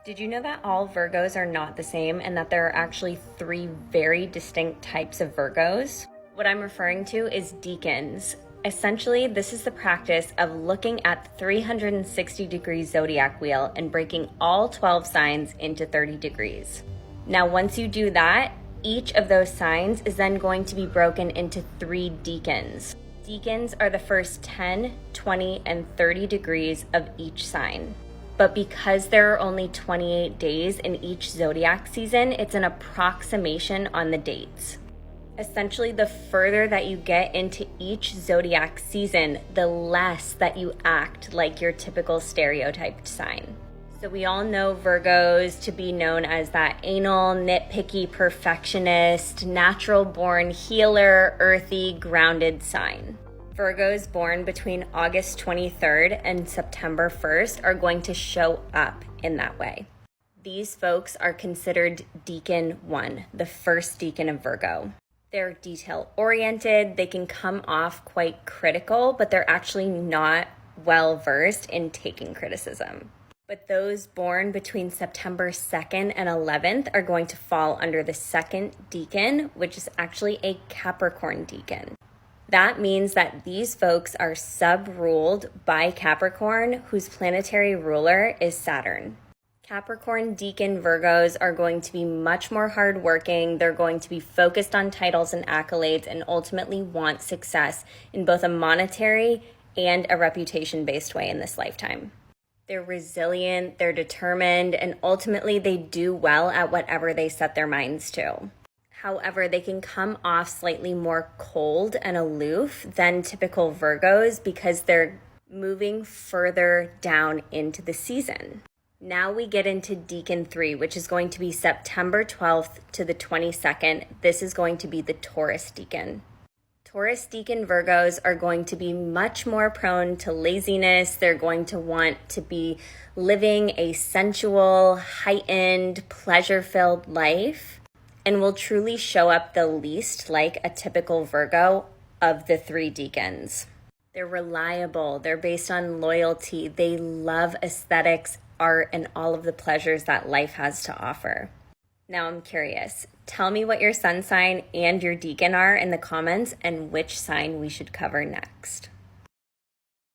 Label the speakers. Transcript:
Speaker 1: Did you know that all Virgos are not the same and that there are actually 3 very distinct types of Virgos? What I'm referring to is Decans. Essentially, this is the practice of looking at the 360-degree zodiac wheel and breaking all 12 signs into 30 degrees. Now, once you do that, each of those signs is then going to be broken into 3 decans. Decans are the first 10, 20, and 30 degrees of each sign. But because there are only 28 days in each zodiac season, it's an approximation on the dates. Essentially, the further that you get into each zodiac season, the less that you act like your typical stereotyped sign. So we all know Virgos to be known as that anal, nitpicky perfectionist, natural-born healer, earthy, grounded sign. Virgos born between August 23rd and September 1st are going to show up in that way. These folks are considered Decan 1, the first decan of Virgo. They're detail-oriented, they can come off quite critical, but they're actually not well-versed in taking criticism. But those born between September 2nd and 11th are going to fall under the second decan, which is actually a Capricorn decan. That means that these folks are sub-ruled by Capricorn, whose planetary ruler is Saturn. Capricorn decan Virgos are going to be much more hardworking. They're going to be focused on titles and accolades and ultimately want success in both a monetary and a reputation-based way in this lifetime. They're resilient, they're determined, and ultimately they do well at whatever they set their minds to. However, they can come off slightly more cold and aloof than typical Virgos because they're moving further down into the season. Now we get into Decan 3, which is going to be September 12th to the 22nd. This is going to be the Taurus decan. Taurus decan Virgos are going to be much more prone to laziness. They're going to want to be living a sensual, heightened, pleasure-filled life, and will truly show up the least like a typical Virgo of the 3 decans. They're reliable, they're based on loyalty, they love aesthetics, art, and all of the pleasures that life has to offer. Now I'm curious, tell me what your sun sign and your decan are in the comments and which sign we should cover next.